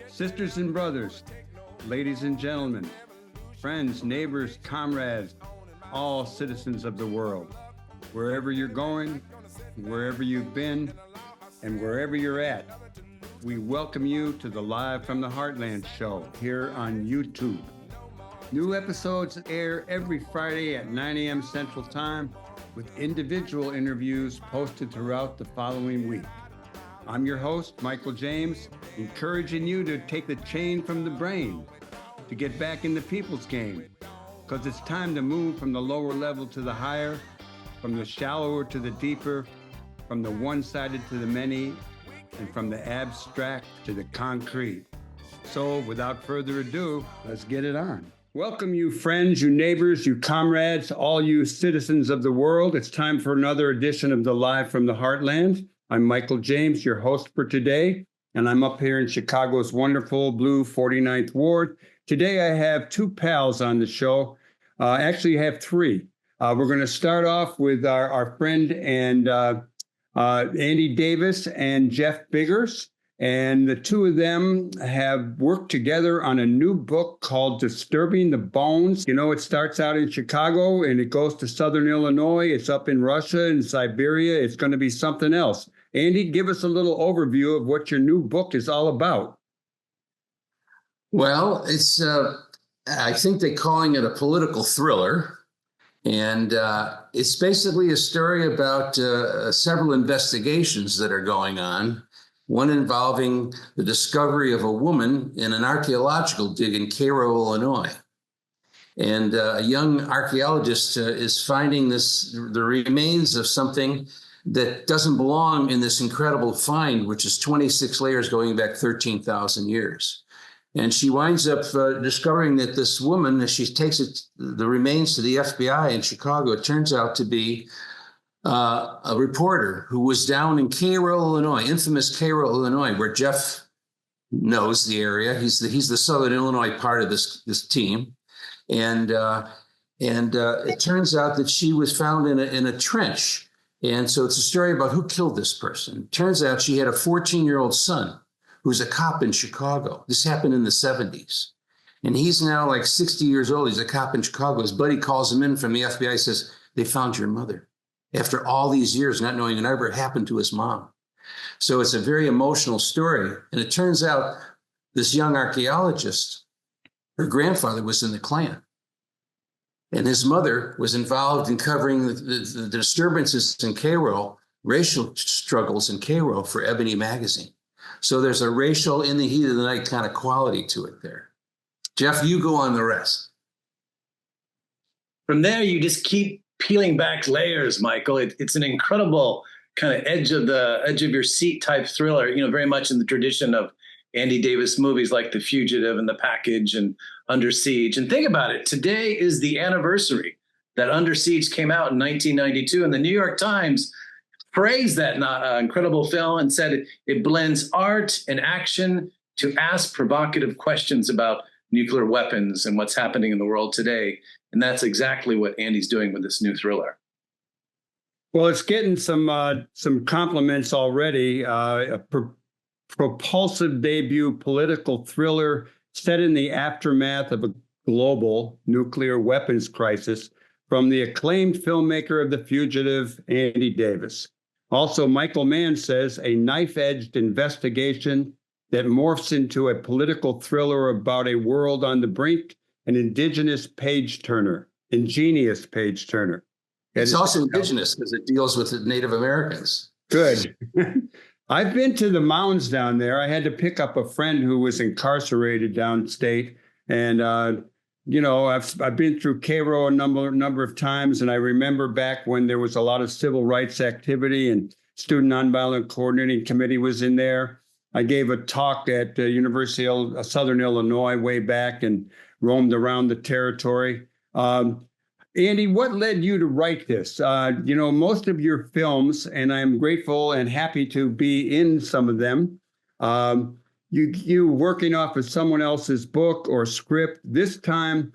Sisters and brothers, ladies and gentlemen, friends, neighbors, comrades, all citizens of the world, wherever you're going, wherever you've been, and wherever you're at, we welcome you to the Live from the Heartland show here on YouTube. New episodes air every Friday at 9 a.m. Central Time with individual interviews posted throughout the following week. I'm your host, Michael James, encouraging you to take the chain from the brain, to get back in the people's game, because it's time to move from the lower level to the higher, from the shallower to the deeper, from the one-sided to the many, and from the abstract to the concrete. So, without further ado, let's get it on. Welcome, you friends, you neighbors, you comrades, all you citizens of the world. It's time for another edition of the Live from the Heartland. I'm Michael James, your host for today, and I'm up here in Chicago's wonderful blue 49th Ward. Today I have two pals on the show. Actually, I have three. We're going to start off with our friend and Andy Davis and Jeff Biggers. And the two of them have worked together on a new book called Disturbing the Bones. You know, it starts out in Chicago and it goes to Southern Illinois. It's up in Russia and Siberia. It's going to be something else. Andy, give us a little overview of what your new book is all about. Well, it's, I think they're calling it a political thriller. And it's basically a story about several investigations that are going on. One involving the discovery of a woman in an archaeological dig in Cairo, Illinois. And a young archaeologist is finding the remains of something that doesn't belong in this incredible find, which is 26 layers going back 13,000 years. And she winds up discovering that this woman, as she takes the remains to the FBI in Chicago, it turns out to be a reporter who was down in Cairo, Illinois, infamous Cairo, Illinois, where Jeff knows the area. He's the Southern Illinois part of this team, and it turns out that she was found in a trench, and so it's a story about who killed this person. It turns out she had a 14-year-old son who's a cop in Chicago. This happened in the 70s, and he's now like 60 years old. He's a cop in Chicago. His buddy calls him in from the FBI, says, "They found your mother." After all these years, not knowing whatever happened to his mom. So it's a very emotional story. And it turns out this young archaeologist, her grandfather was in the Klan. And his mother was involved in covering the disturbances in Cairo, racial struggles in Cairo for Ebony magazine. So there's a racial in the heat of the night kind of quality to it there. Jeff, you go on the rest. From there, you just keep peeling back layers, Michael. It's an incredible kind of edge of your seat type thriller, you know, very much in the tradition of Andy Davis movies like The Fugitive and The Package and Under Siege. And think about it. Today is the anniversary that Under Siege came out in 1992. And the New York Times praised that incredible film and said it blends art and action to ask provocative questions about nuclear weapons and what's happening in the world today. And that's exactly what Andy's doing with this new thriller. Well, it's getting some compliments already. A propulsive debut political thriller set in the aftermath of a global nuclear weapons crisis from the acclaimed filmmaker of The Fugitive, Andy Davis. Also, Michael Mann says a knife-edged investigation that morphs into a political thriller about a world on the brink. An ingenious page turner. It's also indigenous because it deals with the Native Americans. Good. I've been to the mounds down there. I had to pick up a friend who was incarcerated downstate. And, you know, I've been through Cairo a number of times. And I remember back when there was a lot of civil rights activity and Student Nonviolent Coordinating Committee was in there. I gave a talk at the University of Southern Illinois way back and roamed around the territory. Andy, what led you to write this? You know, most of your films, and I'm grateful and happy to be in some of them, you working off of someone else's book or script. This time,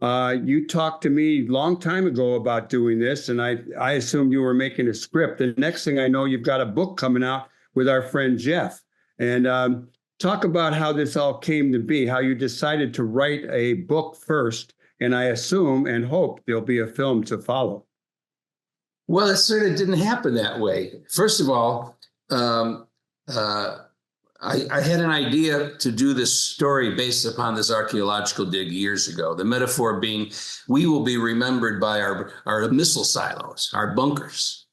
you talked to me a long time ago about doing this, and I assumed you were making a script. The next thing I know, you've got a book coming out with our friend Jeff. And talk about how this all came to be, how you decided to write a book first, and I assume and hope there'll be a film to follow. Well, it sort of didn't happen that way. First of all, I had an idea to do this story based upon this archaeological dig years ago. The metaphor being, we will be remembered by our missile silos, our bunkers,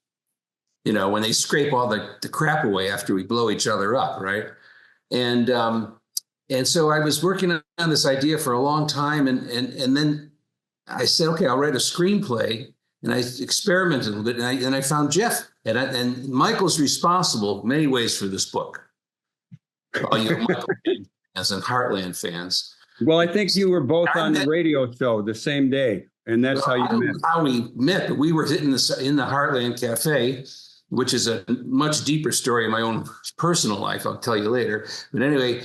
when they scrape all the crap away after we blow each other up, right? And so I was working on this idea for a long time, and then I said, okay, I'll write a screenplay. And I experimented a little bit, and I found Jeff. And Michael's responsible in many ways for this book. All you Michael fans and Heartland fans. Well, I think you were both on the radio show the same day, and that's how you met. I don't know how we met, but we were in the Heartland Cafe, which is a much deeper story in my own personal life. I'll tell you later. But anyway,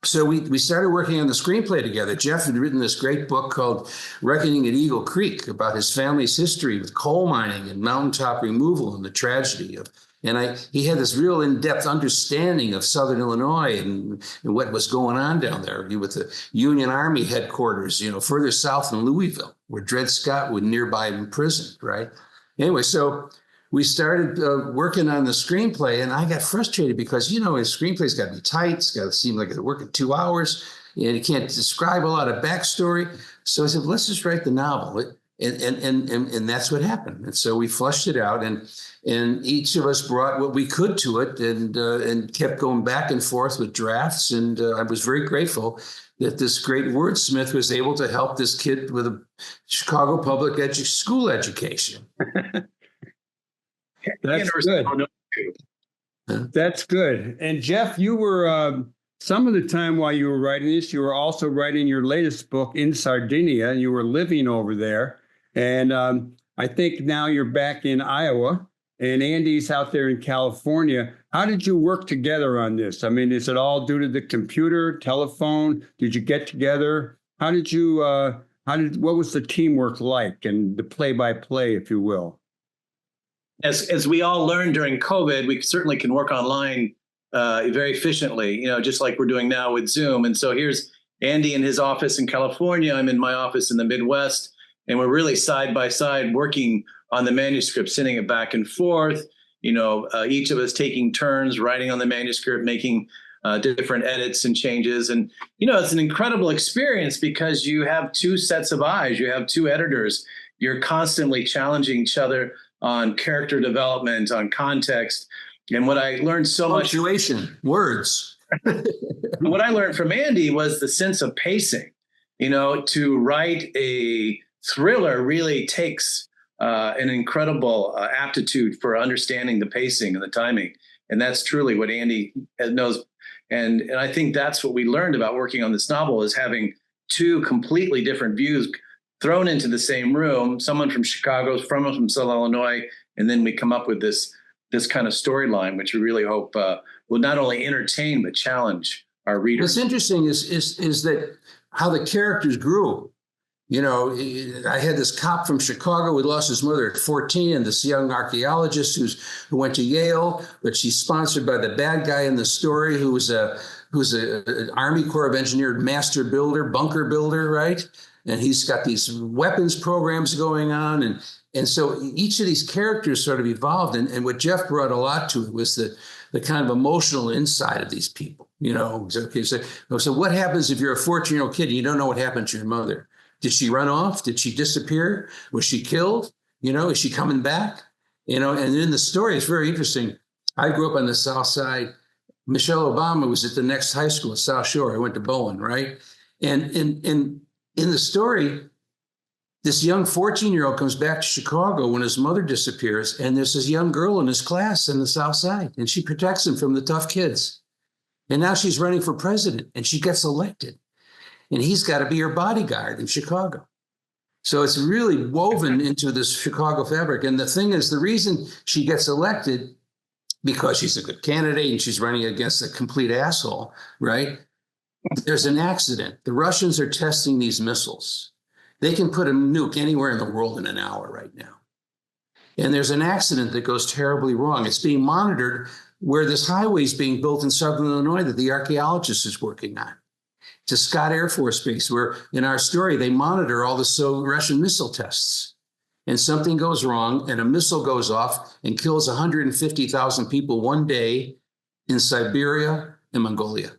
so we started working on the screenplay together. Jeff had written this great book called Reckoning at Eagle Creek about his family's history with coal mining and mountaintop removal and the tragedy of. And he had this real in-depth understanding of Southern Illinois and what was going on down there with the Union Army headquarters, further south in Louisville, where Dred Scott was nearby imprisoned, right? Anyway, so we started working on the screenplay, and I got frustrated because, his screenplay's got to be tight. It's got to seem like it'll work in 2 hours, and you can't describe a lot of backstory. So I said, let's just write the novel. And that's what happened. And so we flushed it out, and each of us brought what we could to it, and kept going back and forth with drafts. And I was very grateful that this great wordsmith was able to help this kid with a Chicago public school education. That's good. That's good. And Jeff, you were some of the time while you were writing this, you were also writing your latest book in Sardinia, and you were living over there. And I think now you're back in Iowa, and Andy's out there in California. How did you work together on this? I mean, is it all due to the computer, telephone? Did you get together? What was the teamwork like, and the play-by-play, if you will? As we all learned during COVID, we certainly can work online very efficiently, just like we're doing now with Zoom. And so here's Andy in his office in California. I'm in my office in the Midwest, and we're really side by side working on the manuscript, sending it back and forth, each of us taking turns writing on the manuscript, making different edits and changes. And, it's an incredible experience because you have two sets of eyes. You have two editors. You're constantly challenging each other on character development, on context. And what I learned so much— punctuation, words. What I learned from Andy was the sense of pacing. To write a thriller really takes an incredible aptitude for understanding the pacing and the timing. And that's truly what Andy knows. And I think that's what we learned about working on this novel, is having two completely different views thrown into the same room, someone from Chicago, someone from Southern Illinois, and then we come up with this kind of storyline, which we really hope will not only entertain but challenge our readers. What's interesting is that how the characters grew. I had this cop from Chicago who lost his mother at 14, and this young archaeologist who went to Yale, but she's sponsored by the bad guy in the story, who's an Army Corps of Engineers master builder, bunker builder, right? And he's got these weapons programs going on. And so each of these characters sort of evolved. And what Jeff brought a lot to it was the kind of emotional inside of these people. Okay, so what happens if you're a 14-year-old kid and you don't know what happened to your mother? Did she run off? Did she disappear? Was she killed? Is she coming back? And in the story, it's very interesting. I grew up on the South Side. Michelle Obama was at the next high school at South Shore. I went to Bowen, right? And in the story, this young 14-year-old comes back to Chicago when his mother disappears, and there's this young girl in his class in the South Side, and she protects him from the tough kids. And now she's running for president, and she gets elected, and he's got to be her bodyguard in Chicago. So it's really woven into this Chicago fabric. And the thing is, the reason she gets elected, because she's a good candidate and she's running against a complete asshole, right? There's an accident. The Russians are testing these missiles. They can put a nuke anywhere in the world in an hour right now. And there's an accident that goes terribly wrong. It's being monitored where this highway is being built in southern Illinois that the archaeologist is working on, to Scott Air Force Base, where in our story, they monitor all the Russian missile tests. And something goes wrong, and a missile goes off and kills 150,000 people one day in Siberia and Mongolia,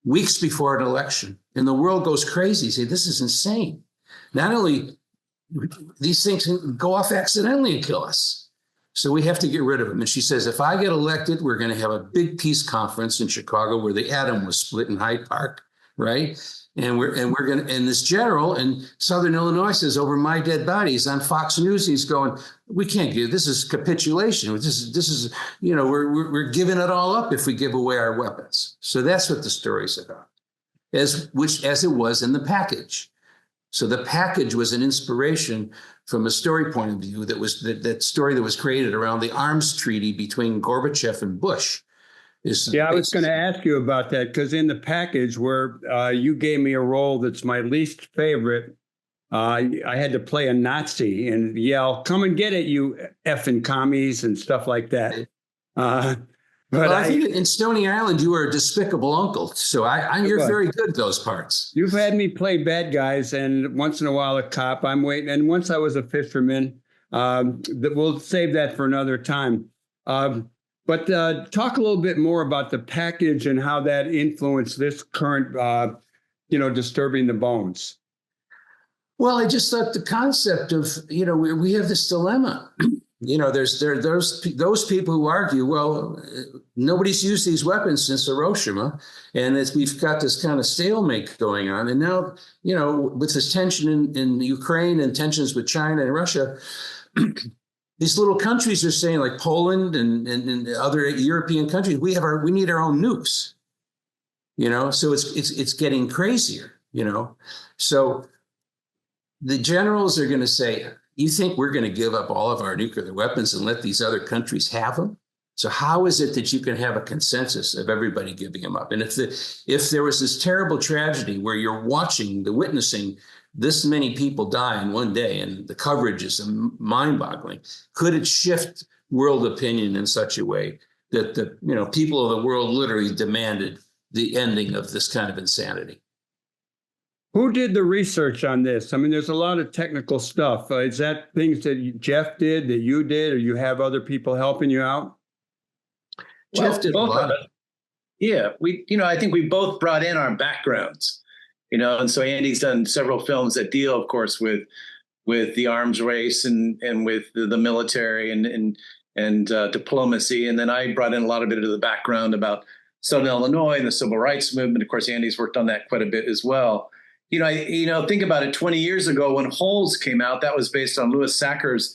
weeks before an election. And the world goes crazy. Say, this is insane. Not only these things can go off accidentally and kill us, so we have to get rid of them. And she says, if I get elected, we're going to have a big peace conference in Chicago where the atom was split in Hyde Park, right? And we're going to, and this general in Southern Illinois says, over my dead bodies on Fox News, he's going, we can't do this. Is capitulation. This is we're giving it all up if we give away our weapons. So that's what the story's about, as it was in the package. So the package was an inspiration from a story point of view that was that story that was created around the arms treaty between Gorbachev and Bush. I was going to ask you about that, because in the package where you gave me a role that's my least favorite, I had to play a Nazi and yell, "Come and get it, you effing commies," and stuff like that. But I think in Stony Island, you were a despicable uncle. So you're very good at those parts. You've had me play bad guys, and once in a while a cop. I'm waiting. And once I was a fisherman. We'll save that for another time. But talk a little bit more about the package and how that influenced this current, Disturbing the Bones. Well, I just thought the concept of, we have this dilemma. There's those people who argue, well, nobody's used these weapons since Hiroshima, and we've got this kind of stalemate going on. And now, with this tension in Ukraine and tensions with China and Russia, these little countries are saying, like Poland and other European countries, we need our own nukes. So it's getting crazier. So the generals are going to say, you think we're going to give up all of our nuclear weapons and let these other countries have them? So how is it that you can have a consensus of everybody giving them up? And if there was this terrible tragedy where you're witnessing this many people die in one day, and the coverage is mind-boggling, could it shift world opinion in such a way that the people of the world literally demanded the ending of this kind of insanity? Who did the research on this? I mean, there's a lot of technical stuff. Is that things that Jeff did, that you did, or you have other people helping you out? Jeff did both of it. Yeah, I think we both brought in our backgrounds, and so Andy's done several films that deal, of course, with the arms race and with the military and diplomacy. And then I brought in a lot of bit of the background about Southern Illinois and the civil rights movement. Of course, Andy's worked on that quite a bit as well. Think about it. 20 years ago, when Holes came out, that was based on Louis Sachar's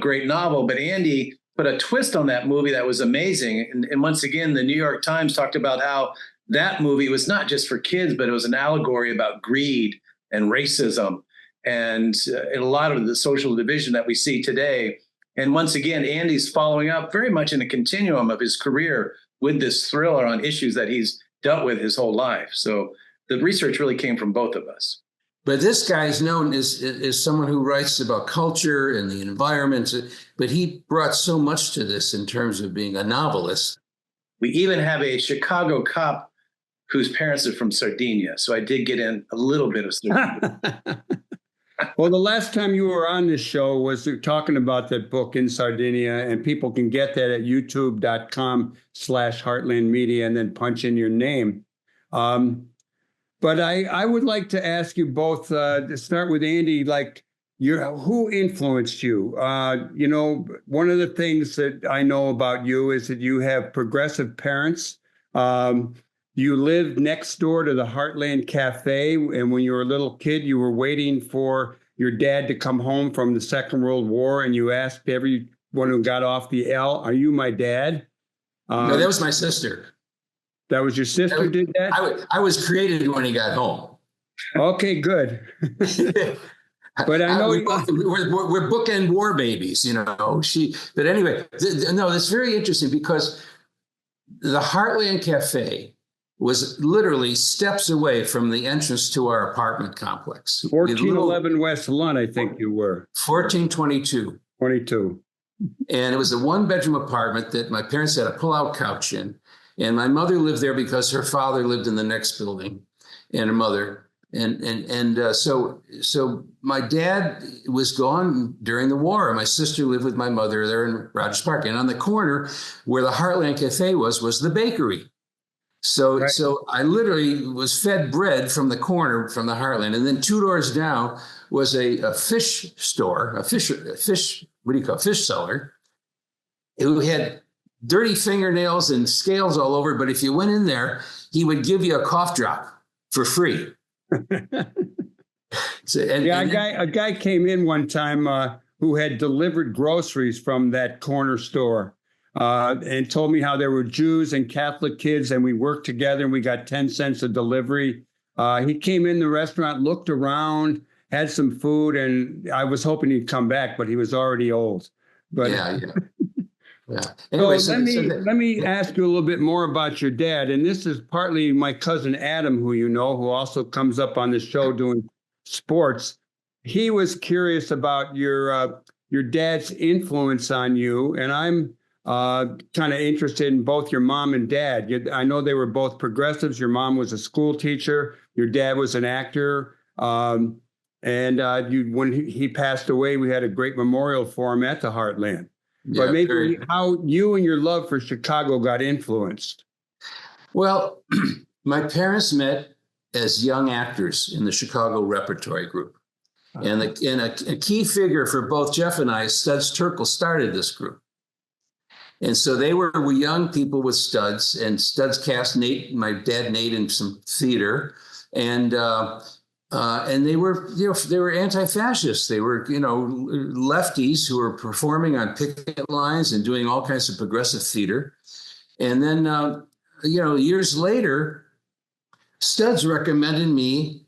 great novel. But Andy put a twist on that movie that was amazing. And once again, the New York Times talked about how that movie was not just for kids, but it was an allegory about greed and racism and a lot of the social division that we see today. And once again, Andy's following up very much in a continuum of his career with this thriller on issues that he's dealt with his whole life. So the research really came from both of us. But this guy is known as someone who writes about culture and the environment, but he brought so much to this in terms of being a novelist. We even have a Chicago cop whose parents are from Sardinia. So I did get in a little bit of Sardinia. Well, the last time you were on this show was talking about that book in Sardinia, and people can get that at youtube.com/Heartland Media and then punch in your name. But I would like to ask you both, to start with Andy, who influenced you? One of the things that I know about you is that you have progressive parents. You lived next door to the Heartland Cafe, and when you were a little kid, you were waiting for your dad to come home from the Second World War, and you asked everyone who got off the L, "Are you my dad?" No, that was my sister. That was your sister did that? I was created when he got home. Okay, good. But I know we're bookend war babies, But anyway, that's very interesting because the Heartland Cafe was literally steps away from the entrance to our apartment complex. 1411 West Lund, I think you were. 1422. 22. And it was a one-bedroom apartment that my parents had a pull-out couch in. And my mother lived there because her father lived in the next building, and her mother. So my dad was gone during the war, and my sister lived with my mother there in Rogers Park. And on the corner where the Heartland Cafe was the bakery. So Right. so I literally was fed bread from the corner from the Heartland. And then 2 doors down was a fish store, a fish, what do you call it? Fish seller, who had dirty fingernails and scales all over. But if you went in there, he would give you a cough drop for free. A guy came in one time who had delivered groceries from that corner store and told me how there were Jews and Catholic kids, and we worked together and we got 10 cents a delivery. He came in the restaurant, looked around, had some food, and I was hoping he'd come back, but he was already old. But yeah. Anyway, so let me ask you a little bit more about your dad. And this is partly my cousin Adam, who you know, who also comes up on the show doing sports. He was curious about your dad's influence on you, and I'm kind of interested in both your mom and dad. I know they were both progressives. Your mom was a school teacher. Your dad was an actor. When he passed away, we had a great memorial for him at the Heartland. But maybe how you and your love for Chicago got influenced. Well, my parents met as young actors in the Chicago Repertory Group. And a key figure for both Jeff and I, Studs Terkel, started this group. And so they were young people with Studs, and Studs cast my dad Nate in some theater. And they were anti-fascists. They were, lefties who were performing on picket lines and doing all kinds of progressive theater. And then, years later, Studs recommended me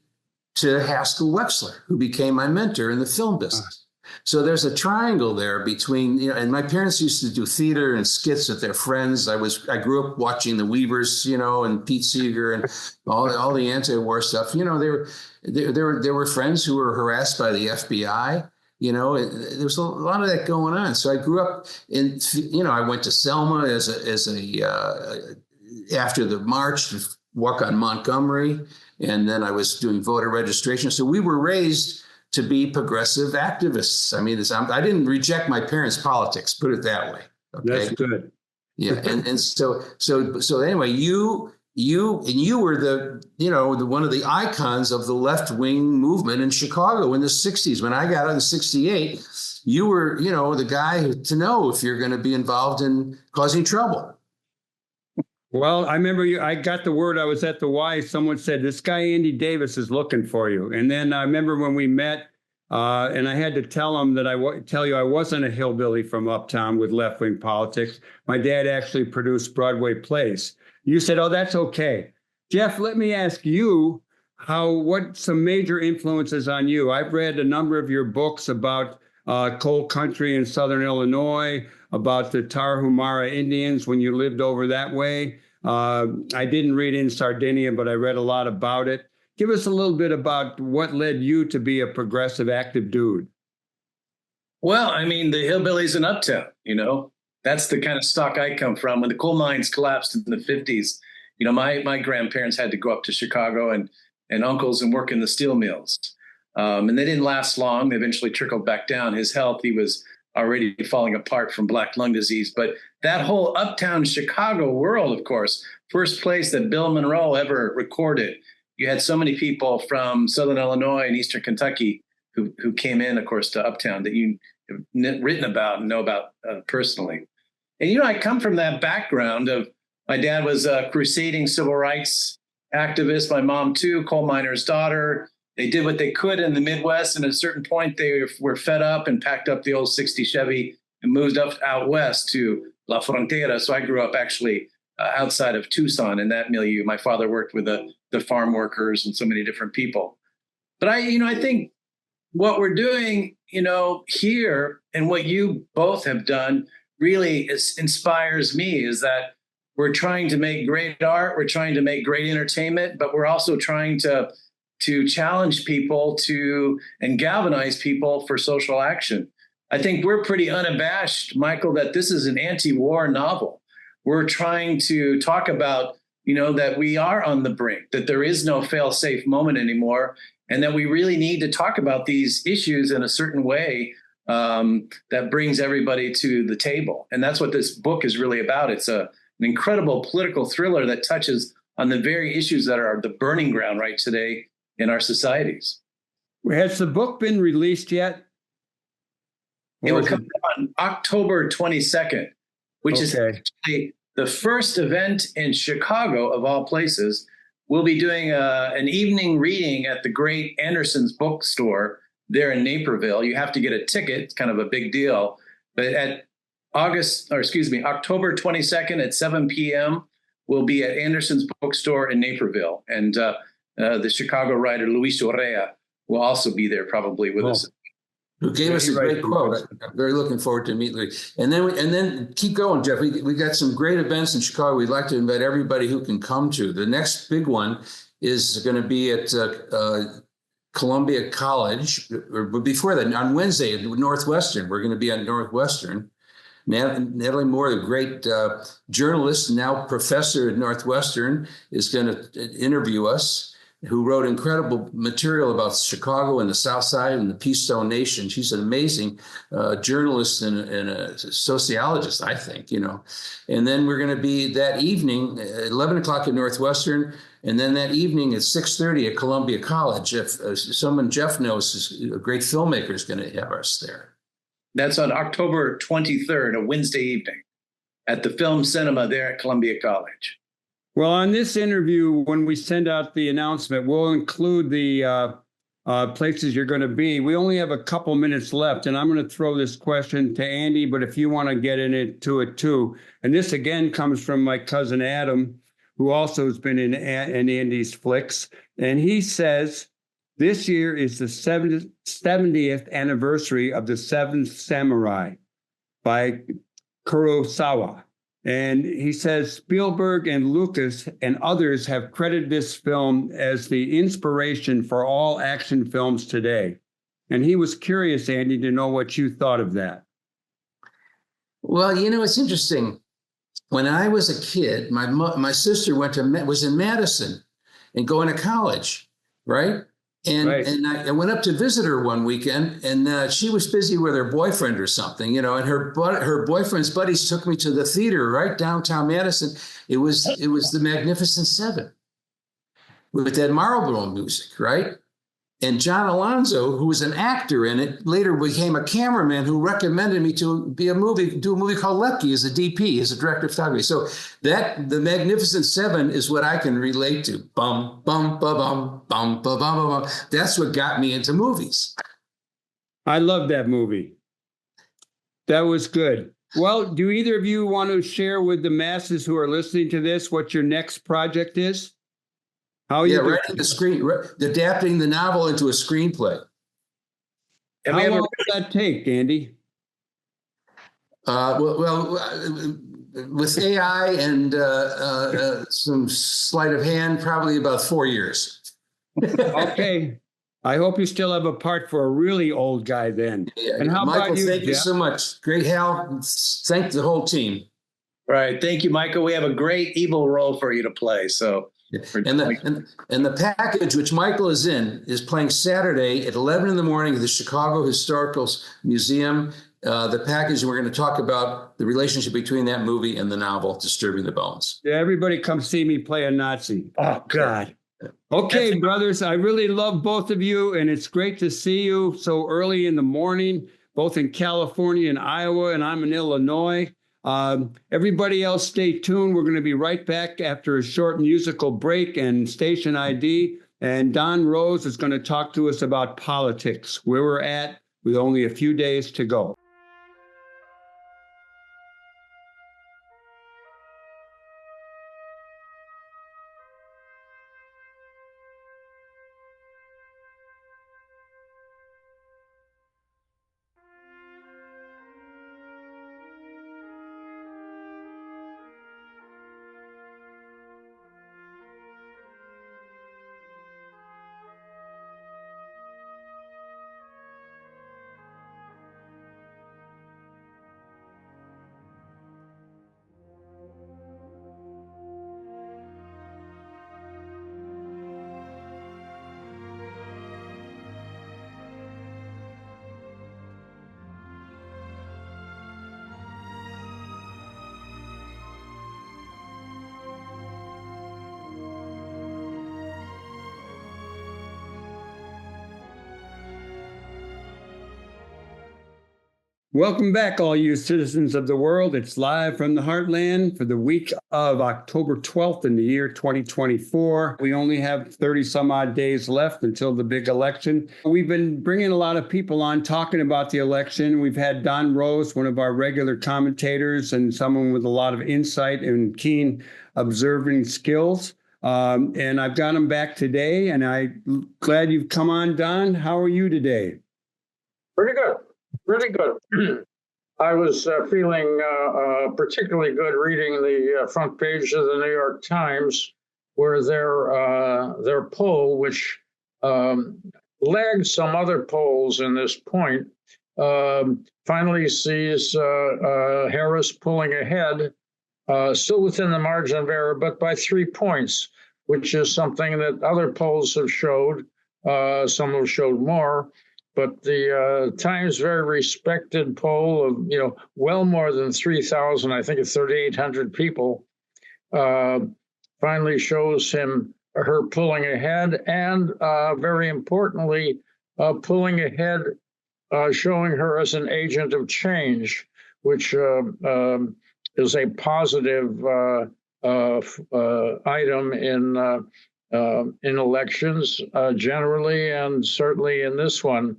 to Haskell Wexler, who became my mentor in the film business. So there's a triangle there between, and my parents used to do theater and skits with their friends. I grew up watching the Weavers, and Pete Seeger and all the anti-war stuff. There were friends who were harassed by the FBI. There was a lot of that going on. So I grew up in, I went to Selma after the march to walk on Montgomery, and then I was doing voter registration. So we were raised to be progressive activists. I mean, I didn't reject my parents' politics, put it that way. Okay? That's good. Yeah, and so anyway, you were the one of the icons of the left-wing movement in Chicago in the 60s. When I got out in 68, you were, the guy to know if you're going to be involved in causing trouble. Well, I remember I got the word I was at the Y. Someone said, this guy, Andy Davis, is looking for you. And then I remember when we met, and I had to tell him that I wasn't a hillbilly from uptown with left-wing politics. My dad actually produced Broadway plays. You said, oh, that's okay. Jeff, let me ask you what some major influences on you. I've read a number of your books about coal country in Southern Illinois, about the Tarahumara Indians when you lived over that way. I didn't read in Sardinia, but I read a lot about it. Give us a little bit about what led you to be a progressive, active dude. Well, I mean, the hillbillies in Uptown, that's the kind of stock I come from. When the coal mines collapsed in the 50s, my grandparents had to go up to Chicago and uncles and work in the steel mills. And they didn't last long. They eventually trickled back down. His health, he was already falling apart from black lung disease. But that whole uptown Chicago world, of course, first place that Bill Monroe ever recorded. You had so many people from Southern Illinois and Eastern Kentucky who came in, of course, to uptown that you have written about and know about personally. And, I come from that background of my dad was a crusading civil rights activist. My mom, too, coal miner's daughter. They did what they could in the Midwest. And at a certain point, they were fed up and packed up the old 60 Chevy and moved out west to La Frontera. So I grew up actually outside of Tucson in that milieu. My father worked with the farm workers and so many different people. But I think what we're doing, here and what you both have done really inspires me is that we're trying to make great art. We're trying to make great entertainment, but we're also trying to challenge people and galvanize people for social action. I think we're pretty unabashed, Michael, that this is an anti-war novel. We're trying to talk about, that we are on the brink, that there is no fail-safe moment anymore, and that we really need to talk about these issues in a certain way that brings everybody to the table. And that's what this book is really about. It's an incredible political thriller that touches on the very issues that are the burning ground right today in our societies. Has the book been released yet? It will come on October 22nd, which is actually the first event in Chicago, of all places. We'll be doing an evening reading at the great Anderson's bookstore there in Naperville. You have to get a ticket. It's kind of a big deal. But at October 22nd at 7 p.m., we'll be at Anderson's bookstore in Naperville. And the Chicago writer Luis Urrea will also be there probably with us. Who gave us a great quote. I'm very looking forward to meeting. And then keep going, Jeff. We got some great events in Chicago. We'd like to invite everybody who can come to. The next big one is going to be at Columbia College. But before that, on Wednesday at Northwestern, we're going to be at Northwestern. Natalie Moore, the great journalist, now professor at Northwestern, is going to interview us, who wrote incredible material about Chicago and the South Side and the Keystone Nation. She's an amazing journalist and a sociologist, I think, And then we're going to be that evening, 11 o'clock at Northwestern, and then that evening at 6:30 at Columbia College. If someone Jeff knows is a great filmmaker is going to have us there. That's on October 23rd, a Wednesday evening, at the Film Cinema there at Columbia College. Well, on this interview, when we send out the announcement, we'll include the places you're going to be. We only have a couple minutes left, and I'm going to throw this question to Andy, but if you want to get into it too. And this, again, comes from my cousin Adam, who also has been in Andy's flicks. And he says, this year is the 70th anniversary of The Seventh Samurai by Kurosawa. And he says Spielberg and Lucas and others have credited this film as the inspiration for all action films today. And he was curious, Andy, to know what you thought of that. Well, it's interesting. When I was a kid, my sister was in Madison and going to college, right? And I went up to visit her one weekend, and she was busy with her boyfriend or something, and her boyfriend's buddies took me to the theater right downtown Madison. It was the Magnificent Seven with that Marlboro music, right? And John Alonzo, who was an actor in it, later became a cameraman who recommended me to do a movie called Lepke as a DP, as a director of photography. So the Magnificent Seven is what I can relate to. Bum, bum, ba, bum, bum, ba, bum, ba, bum. That's what got me into movies. I love that movie. That was good. Well, do either of you want to share with the masses who are listening to this what your next project is? Writing adapting the novel into a screenplay. How long will that take, Andy? With AI and some sleight of hand, probably about 4 years. Okay. I hope you still have a part for a really old guy then. Yeah. And how Michael, about you, thank Jeff? you so much. Great help. Thank the whole team. Right. Thank you, Michael. We have a great evil role for you to play. So. And the package, which Michael is in, is playing Saturday at 11 in the morning at the Chicago Historical Museum. The package, we're going to talk about the relationship between that movie and the novel, Disturbing the Bones. Yeah, everybody come see me play a Nazi. Oh, God. Okay, brothers, I really love both of you, and it's great to see you so early in the morning, both in California and Iowa, and I'm in Illinois. Everybody else, stay tuned. We're going to be right back after a short musical break and station ID. And Don Rose is going to talk to us about politics, where we're at with only a few days to go. Welcome back, all you citizens of the world. It's live from the Heartland for the week of October 12th in the year 2024. We only have 30 some odd days left until the big election. We've been bringing a lot of people on talking about the election. We've had Don Rose, one of our regular commentators and someone with a lot of insight and keen observing skills. And I've got him back today, and I'm glad you've come on, Don. How are you today? Pretty good. Really good. I was feeling particularly good reading the front page of the New York Times, where their poll, which lagged some other polls in this point, finally sees Harris pulling ahead, still within the margin of error, but by 3 points, which is something that other polls have showed. Some have showed more. But the Times very respected poll of, well more than 3,000, I think it's 3,800 people, finally shows her pulling ahead, and very importantly, pulling ahead, showing her as an agent of change, which is a positive item in elections generally, and certainly in this one.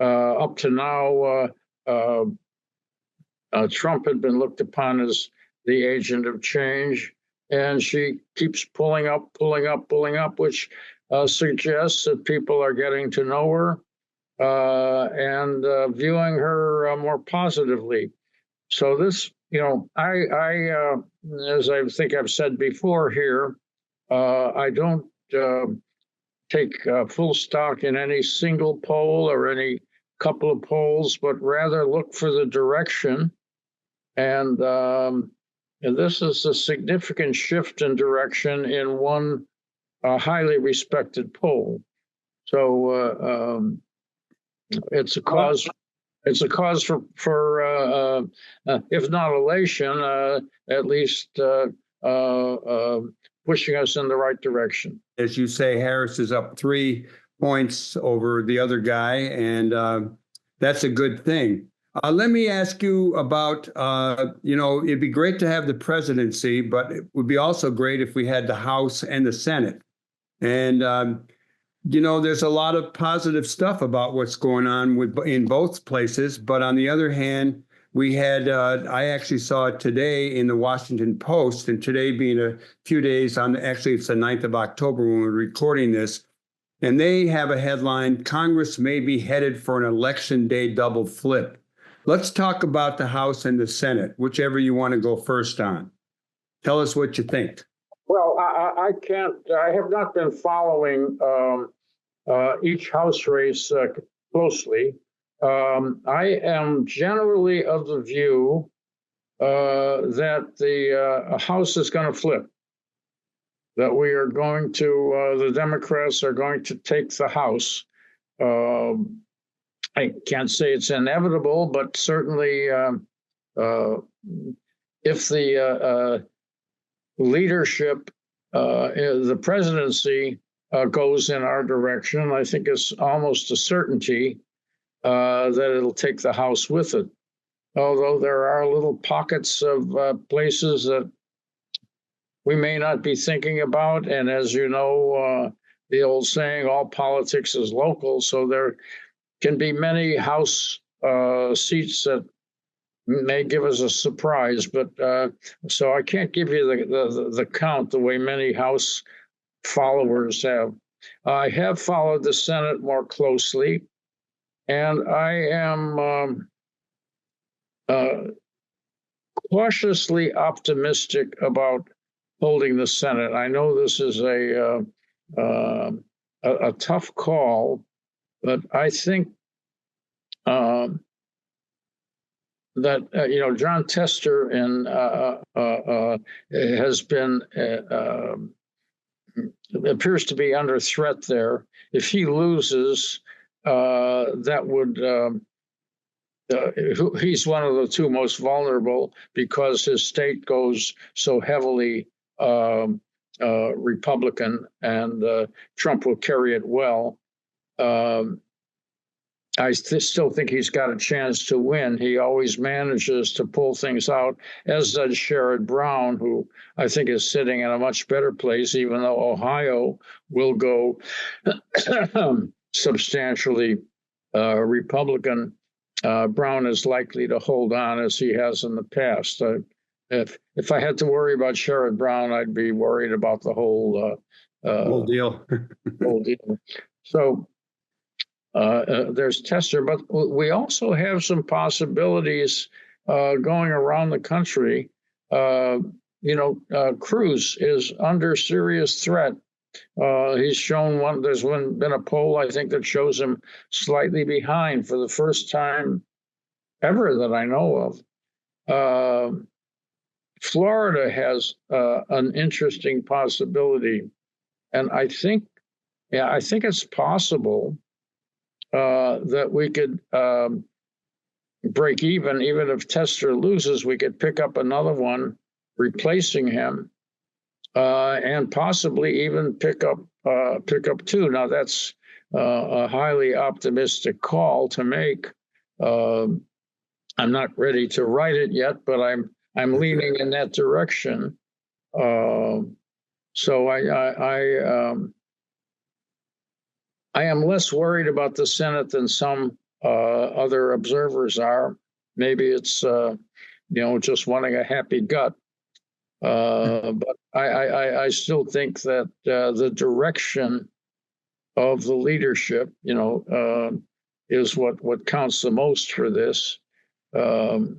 Up to now, Trump had been looked upon as the agent of change, and she keeps pulling up, which suggests that people are getting to know her and viewing her more positively. So this, I as I think I've said before here, I don't take full stock in any single poll or any couple of polls, but rather look for the direction. And this is a significant shift in direction in one highly respected poll. So it's a cause. It's a cause for if not elation, at least pushing us in the right direction. As you say, Harris is up 3 points over the other guy, and that's a good thing. Let me ask you about, it'd be great to have the presidency, but it would be also great if we had the House and the Senate. And, there's a lot of positive stuff about what's going on in both places. But on the other hand, we had, I actually saw it today in the Washington Post, and today being a few days actually it's the 9th of October when we're recording this, and they have a headline, Congress may be headed for an election day double flip. Let's talk about the House and the Senate, whichever you want to go first on. Tell us what you think. Well, I have not been following each House race closely. I am generally of the view that the House is going to flip, that we are going to, the Democrats are going to take the House. I can't say it's inevitable, but certainly if the leadership, the presidency goes in our direction, I think it's almost a certainty that it'll take the House with it. Although there are little pockets of places that we may not be thinking about. And as you know, the old saying, all politics is local. So there can be many House seats that may give us a surprise. But so I can't give you the count the way many House followers have. I have followed the Senate more closely. And I am cautiously optimistic about holding the Senate. I know this is a tough call, but I think that John Tester has been appears to be under threat there. If he loses, that would he's one of the two most vulnerable because his state goes so heavily Republican, and Trump will carry it well. still think he's got a chance to win. He always manages to pull things out, as does Sherrod Brown, who I think is sitting in a much better place, even though Ohio will go substantially Republican. Brown is likely to hold on as he has in the past. If I had to worry about Sherrod Brown, I'd be worried about the whole deal. whole deal. So there's Tester, but we also have some possibilities going around the country. Cruz is under serious threat. He's shown one. There's been a poll, I think, that shows him slightly behind for the first time ever that I know of. Florida has an interesting possibility, and I think it's possible that we could break even if Tester loses. We could pick up another one, replacing him. And possibly even pick up two. Now that's a highly optimistic call to make. I'm not ready to write it yet, but I'm leaning in that direction. So I am less worried about the Senate than some other observers are. Maybe it's just wanting a happy gut. But I still think that the direction of the leadership, is what counts the most for this. Well,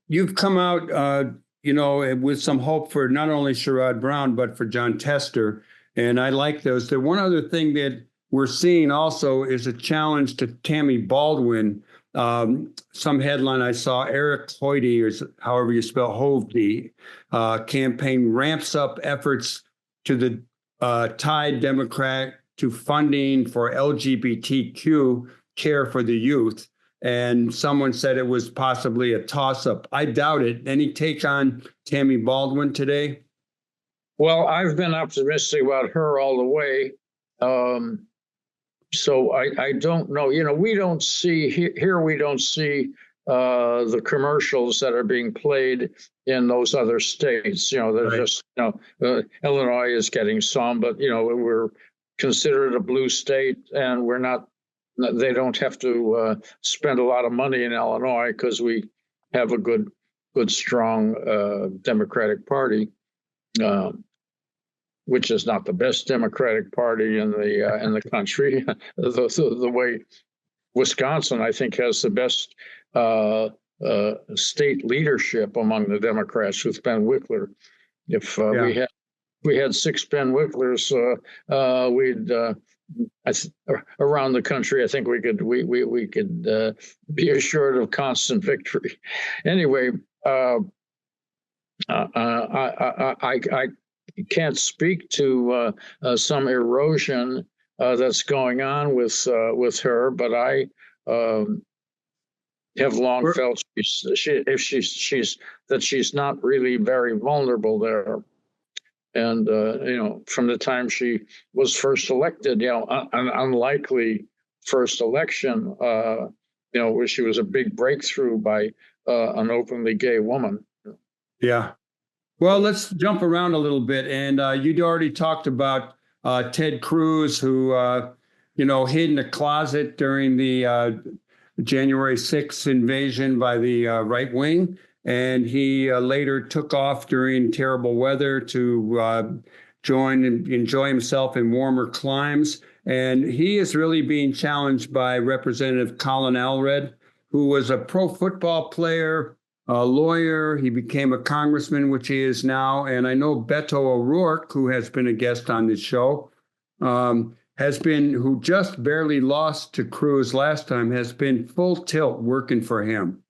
you've come out, with some hope for not only Sherrod Brown but for Jon Tester, and I like those. The one other thing that we're seeing also is a challenge to Tammy Baldwin. Some headline I saw, Eric Hoyte, or however you spell Hovde, campaign ramps up efforts to the Tide Democrat to funding for LGBTQ care for the youth. And someone said it was possibly a toss-up. I doubt it. Any take on Tammy Baldwin today? Well, I've been optimistic about her all the way. So I don't know. We don't see here. We don't see the commercials that are being played in those other states. They're right. Just Illinois is getting some, but we're considered a blue state, and we're not. They don't have to spend a lot of money in Illinois because we have a good, strong Democratic Party. Which is not the best Democratic Party in the country. The way Wisconsin, I think, has the best state leadership among the Democrats with Ben Wickler. If we had 6 Ben Wicklers, we'd around the country. I think we could be assured of constant victory. Anyway, I can't speak to some erosion that's going on with her, but I have long felt she's not really very vulnerable there. And from the time she was first elected, an unlikely first election, where she was a big breakthrough by an openly gay woman. Yeah. Well, let's jump around a little bit. And you'd already talked about Ted Cruz, who, hid in a closet during the January 6th invasion by the right wing. And he later took off during terrible weather to join and enjoy himself in warmer climes. And he is really being challenged by Representative Colin Allred, who was a pro football player, a lawyer. He became a congressman, which he is now. And I know Beto O'Rourke, who has been a guest on this show, who just barely lost to Cruz last time, has been full tilt working for him.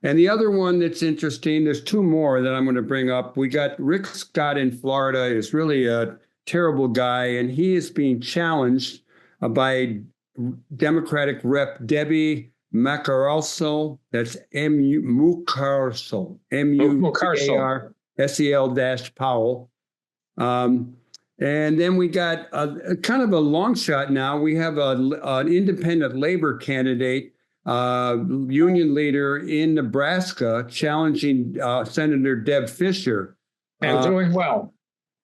And the other one that's interesting, there's 2 more that I'm going to bring up. We got Rick Scott in Florida, is really a terrible guy, and he is being challenged by Democratic Rep. Debbie Mucarsel. That's Mucarsel, Mucarsel, SEL-Powell. And then we got a kind of a long shot now. We have an independent labor candidate, union leader in Nebraska, challenging Senator Deb Fischer. And doing well.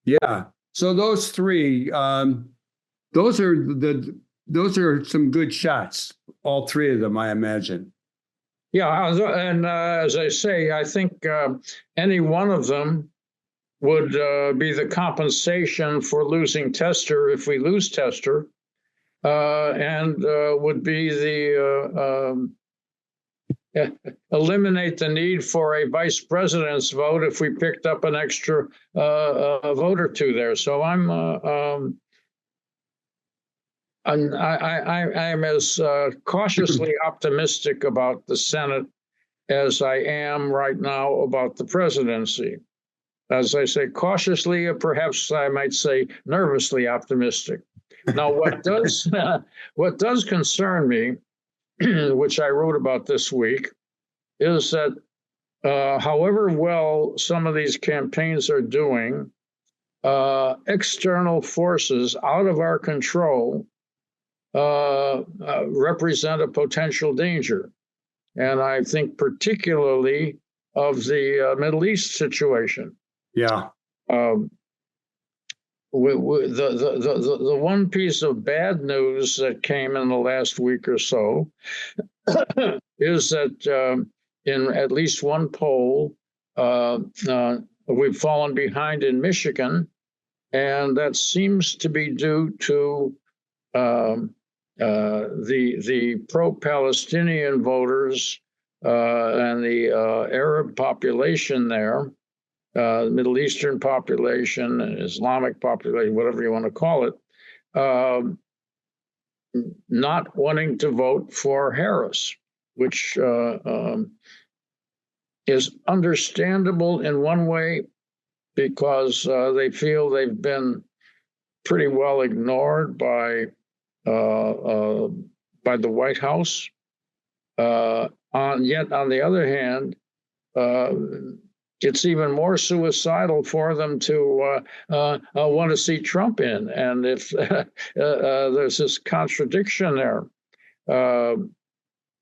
Yeah. So those three, those are some good shots. All three of them, I imagine. Yeah, and as I say, I think any one of them would be the compensation for losing Tester if we lose Tester, and would be the eliminate the need for a vice president's vote if we picked up an extra vote or two there. So I'm as cautiously optimistic about the Senate as I am right now about the presidency. As I say, cautiously, or perhaps I might say nervously optimistic. Now, what does concern me, which I wrote about this week, is that however well some of these campaigns are doing, external forces out of our control represent a potential danger. And I think particularly of the Middle East situation. Yeah. The one piece of bad news that came in the last week or so is that in at least one poll, we've fallen behind in Michigan, and that seems to be due to the pro-Palestinian voters and the Arab population there, Middle Eastern population, Islamic population, whatever you want to call it, not wanting to vote for Harris, which is understandable in one way because they feel they've been pretty well ignored by the White House. Yet, on the other hand, it's even more suicidal for them to want to see Trump in. And if there's this contradiction there.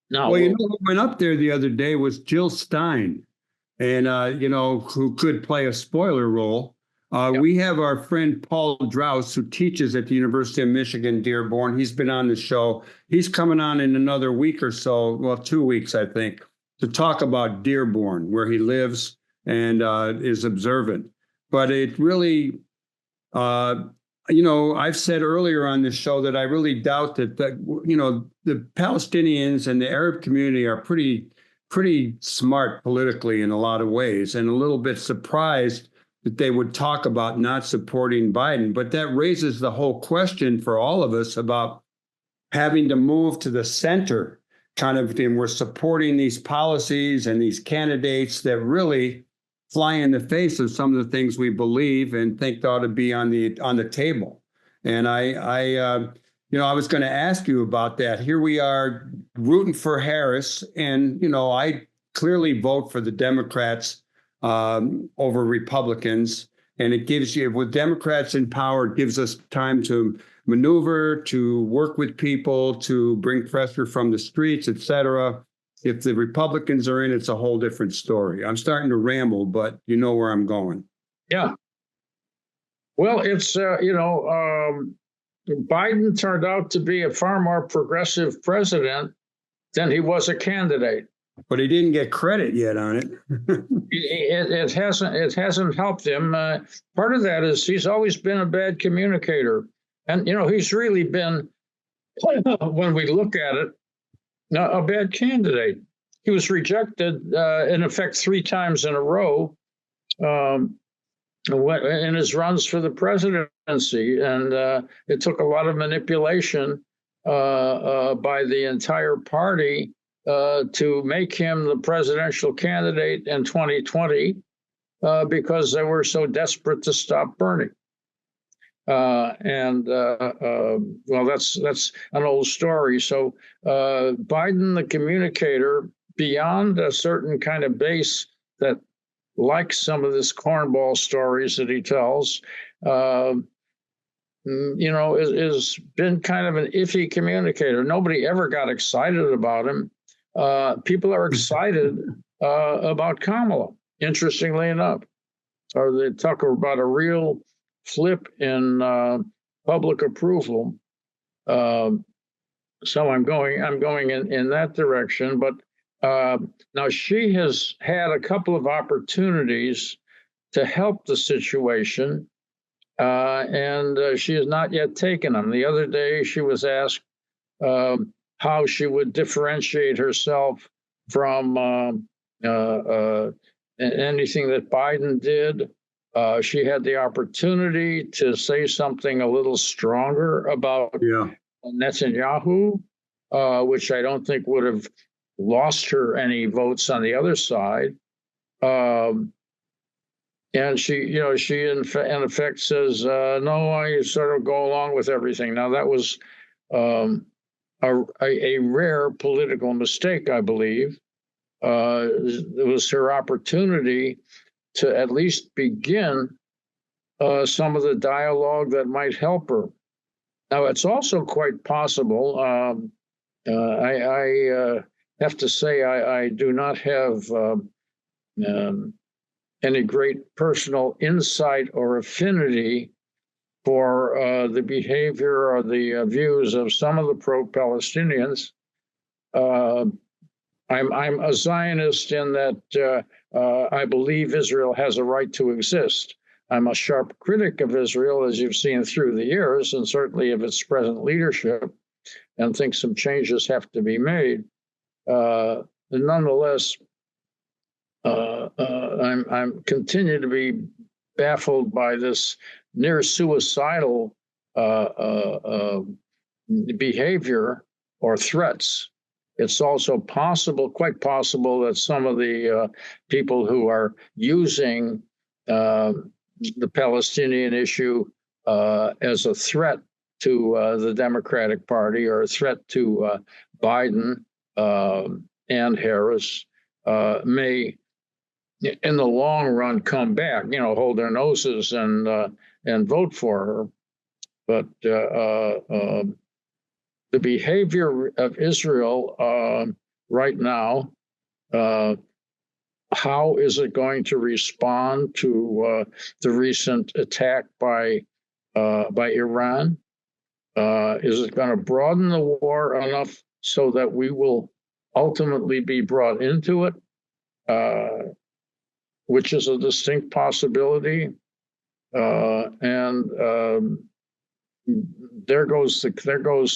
Now, well, who went up there the other day was Jill Stein, and, who could play a spoiler role. We have our friend Paul Draus, who teaches at the University of Michigan, Dearborn. He's been on the show. He's coming on in another week or so, well, 2 weeks, I think, to talk about Dearborn, where he lives and is observant. But it really, I've said earlier on this show that I really doubt that the Palestinians and the Arab community are pretty smart politically in a lot of ways, and a little bit surprised that they would talk about not supporting Biden. But that raises the whole question for all of us about having to move to the center, kind of, and we're supporting these policies and these candidates that really fly in the face of some of the things we believe and think ought to be on the table. And I was going to ask you about that. Here we are rooting for Harris, and I clearly vote for the Democrats over Republicans, and it gives you, with Democrats in power, it gives us time to maneuver, to work with people, to bring pressure from the streets, et cetera. If the Republicans are in, it's a whole different story. I'm starting to ramble, but you know where I'm going. Yeah. Well, it's, Biden turned out to be a far more progressive president than he was a candidate. But he didn't get credit yet on it. It hasn't helped him. Part of that is he's always been a bad communicator. And, he's really been, when we look at it, a bad candidate. He was rejected, in effect, 3 times in a row in his runs for the presidency. And it took a lot of manipulation by the entire party to make him the presidential candidate in 2020 because they were so desperate to stop Bernie. Well, that's an old story. So Biden, the communicator, beyond a certain kind of base that likes some of this cornball stories that he tells, is been kind of an iffy communicator. Nobody ever got excited about him. People are excited about Kamala, interestingly enough. Or they talk about a real flip in public approval. So I'm going in that direction. But now she has had a couple of opportunities to help the situation, and she has not yet taken them. The other day, she was asked how she would differentiate herself from anything that Biden did. She had the opportunity to say something a little stronger about Netanyahu, which I don't think would have lost her any votes on the other side. And she in effect says, no, I sort of go along with everything. Now, that was a rare political mistake, I believe. It was her opportunity to at least begin some of the dialogue that might help her. Now, it's also quite possible. I have to say I do not have any great personal insight or affinity for the behavior or the views of some of the pro-Palestinians. I'm a Zionist in that I believe Israel has a right to exist. I'm a sharp critic of Israel, as you've seen through the years, and certainly of its present leadership, and think some changes have to be made. Nonetheless, I'm continue to be baffled by this near suicidal behavior or threats. It's also possible, quite possible, that some of the people who are using the Palestinian issue as a threat to the Democratic Party or a threat to Biden and Harris may, in the long run, come back, hold their noses and vote for her. But the behavior of Israel right now, how is it going to respond to the recent attack by Iran? Is it going to broaden the war enough so that we will ultimately be brought into it, which is a distinct possibility? And there goes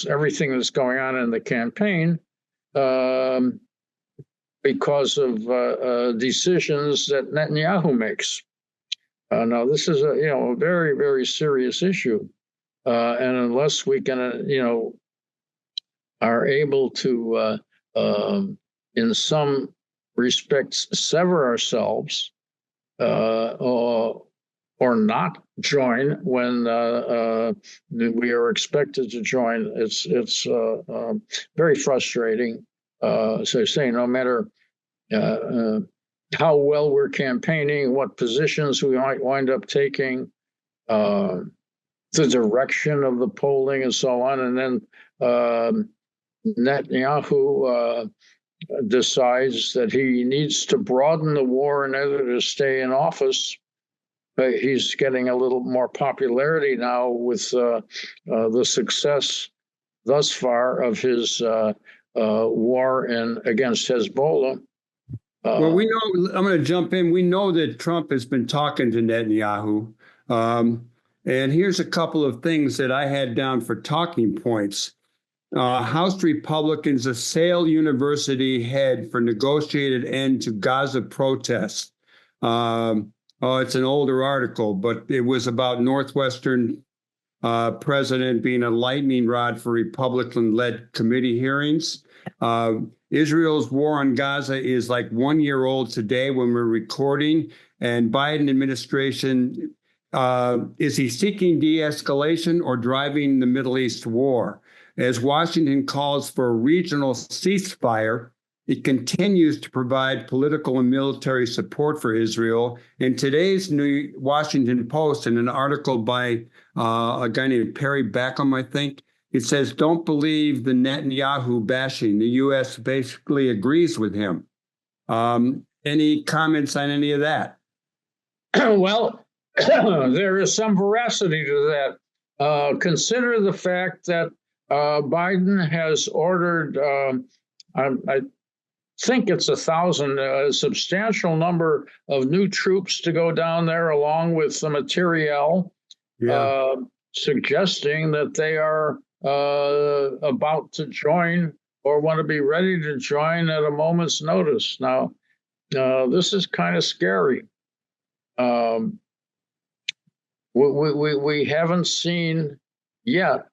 everything that's going on in the campaign because of decisions that Netanyahu makes. Now, this is a very, very serious issue, and unless we can are able to in some respects sever ourselves or not join when we are expected to join, it's very frustrating. So saying no matter how well we're campaigning, what positions we might wind up taking, the direction of the polling and so on, and then Netanyahu decides that he needs to broaden the war in order to stay in office. He's getting a little more popularity now with the success thus far of his war against Hezbollah. Well, we know, I'm going to jump in. We know that Trump has been talking to Netanyahu. And here's a couple of things that I had down for talking points. House Republicans assail university head for negotiated end to Gaza protests. It's an older article, but it was about Northwestern president being a lightning rod for Republican-led committee hearings. Israel's war on Gaza is like 1 year old today when we're recording, and Biden administration, is he seeking de-escalation or driving the Middle East war? As Washington calls for a regional ceasefire, it continues to provide political and military support for Israel. In today's New Washington Post, in an article by a guy named Perry Backham, I think, it says, "Don't believe the Netanyahu bashing. The U.S. basically agrees with him." Any comments on any of that? Well, there is some veracity to that. Consider the fact that Biden has ordered, I think it's 1,000, a substantial number of new troops to go down there, along with the materiel, suggesting that they are about to join or want to be ready to join at a moment's notice. Now, this is kind of scary. We haven't seen yet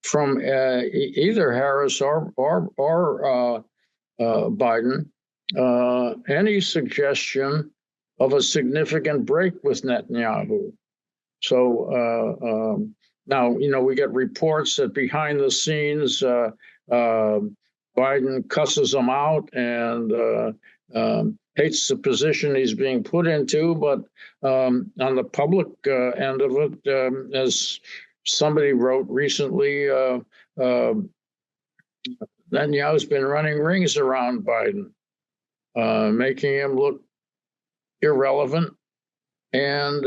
from either Harris or Biden any suggestion of a significant break with Netanyahu. So now, we get reports that behind the scenes, Biden cusses him out and hates the position he's being put into. But on the public end of it, as somebody wrote recently, Netanyahu's been running rings around Biden, making him look irrelevant and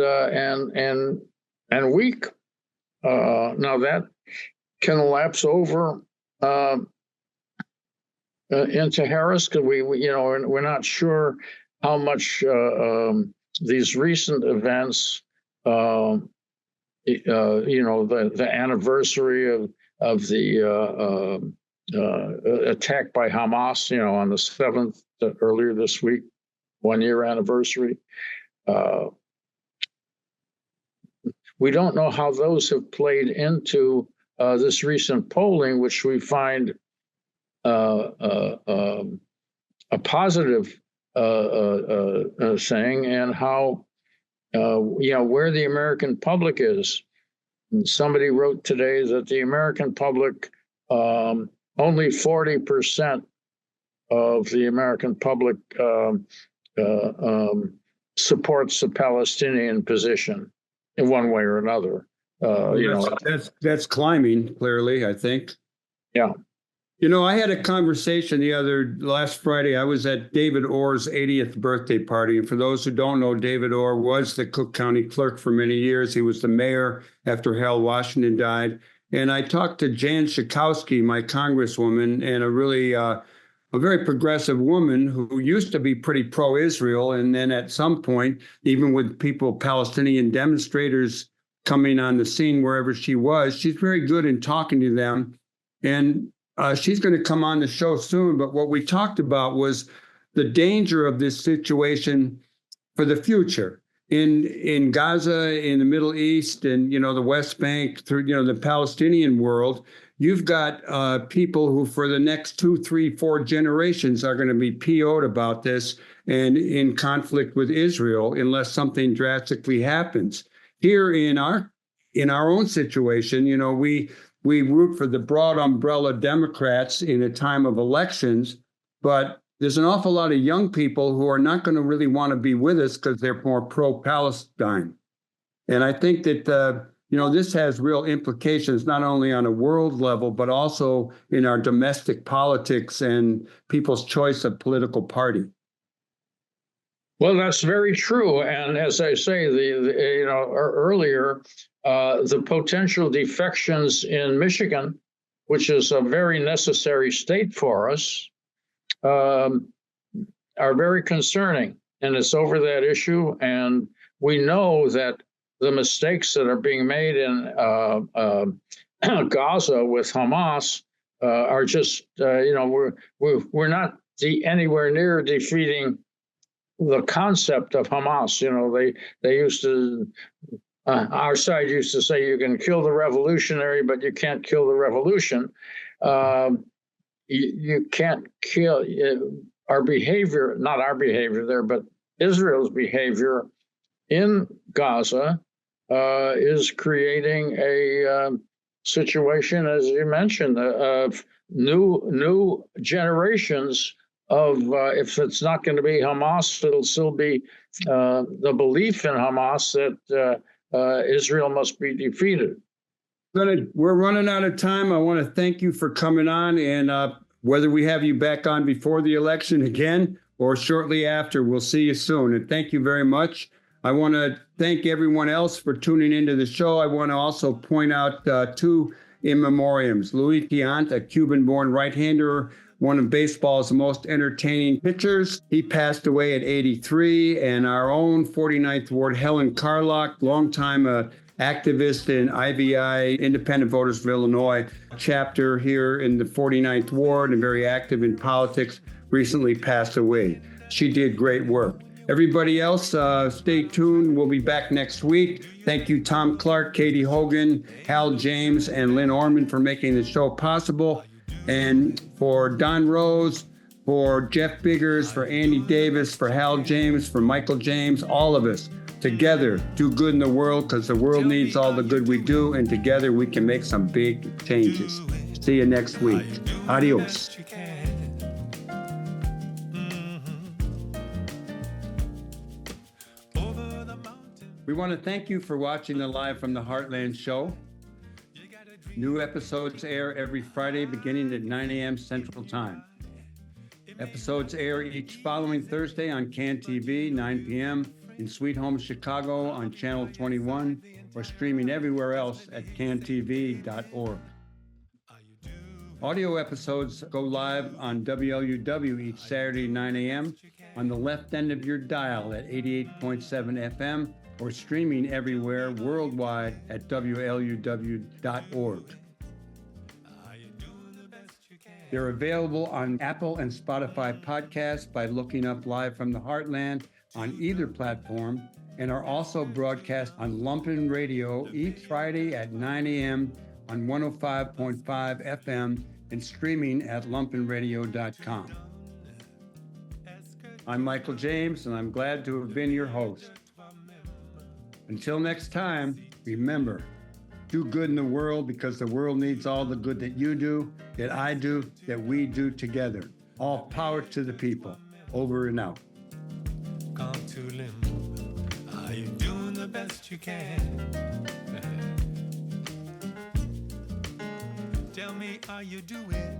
weak. Now that can lapse over into Harris, because we're not sure how much these recent events, the anniversary of the attack by Hamas, on the 7th earlier this week, 1-year anniversary. We don't know how those have played into this recent polling, which we find a positive thing, and how where the American public is. And somebody wrote today that the American public, only 40% of the American public supports the Palestinian position in one way or another. That's climbing, clearly, I think. Yeah. I had a conversation last Friday. I was at David Orr's 80th birthday party. And for those who don't know, David Orr was the Cook County clerk for many years. He was the mayor after Hal Washington died. And I talked to Jan Schakowsky, my congresswoman, and a very progressive woman who used to be pretty pro-Israel. And then at some point, even with Palestinian demonstrators coming on the scene wherever she was, she's very good in talking to them. And she's going to come on the show soon. But what we talked about was the danger of this situation for the future in Gaza, in the Middle East, and, the West Bank, through, the Palestinian world. You've got people who for the next 2, 3, 4 generations are going to be PO'd about this and in conflict with Israel unless something drastically happens. Here in our own situation, we root for the broad umbrella Democrats in a time of elections, but there's an awful lot of young people who are not going to really want to be with us because they're more pro-Palestine. And I think that, this has real implications, not only on a world level, but also in our domestic politics and people's choice of political party. Well, that's very true. And as I say, earlier, the potential defections in Michigan, which is a very necessary state for us, are very concerning. And it's over that issue. And we know that the mistakes that are being made in Gaza with Hamas are just, we're not anywhere near defeating the concept of Hamas. They used to, our side used to say you can kill the revolutionary, but you can't kill the revolution. You can't kill our behavior, not our behavior there, but Israel's behavior in Gaza is creating a situation, as you mentioned, of new generations of if it's not going to be Hamas, it'll still be the belief in Hamas that Israel must be defeated. We're running out of time. I want to thank you for coming on, and whether we have you back on before the election again or shortly after, we'll see you soon. And thank you very much. I want to thank everyone else for tuning into the show. I want to also point out two in memoriams. Luis Tiant, a Cuban-born right-hander, one of baseball's most entertaining pitchers. He passed away at 83. And our own 49th Ward, Helen Carlock, longtime activist in IVI, Independent Voters of Illinois chapter here in the 49th Ward and very active in politics, recently passed away. She did great work. Everybody else, stay tuned. We'll be back next week. Thank you, Tom Clark, Katie Hogan, Hal James, and Lynn Orman for making the show possible. And for Don Rose, for Jeff Biggers, for Andy Davis, for Hal James, for Michael James, all of us together do good in the world, because the world needs all the good we do, and together we can make some big changes. See you next week. Adios. We want to thank you for watching the Live from the Heartland show. New episodes air every Friday beginning at 9 a.m. Central Time. Episodes air each following Thursday on CAN TV, 9 p.m., in Sweet Home Chicago on Channel 21, or streaming everywhere else at cantv.org. Audio episodes go live on WLUW each Saturday, 9 a.m. on the left end of your dial at 88.7 FM, or streaming everywhere worldwide at WLUW.org. They're available on Apple and Spotify podcasts by looking up Live from the Heartland on either platform, and are also broadcast on Lumpen Radio each Friday at 9 a.m. on 105.5 FM and streaming at lumpenradio.com. I'm Michael James, and I'm glad to have been your host. Until next time, remember, do good in the world, because the world needs all the good that you do, that I do, that we do together. All power to the people. Over and out. Gone to limbo. Are you doing the best you can? Tell me, are you doing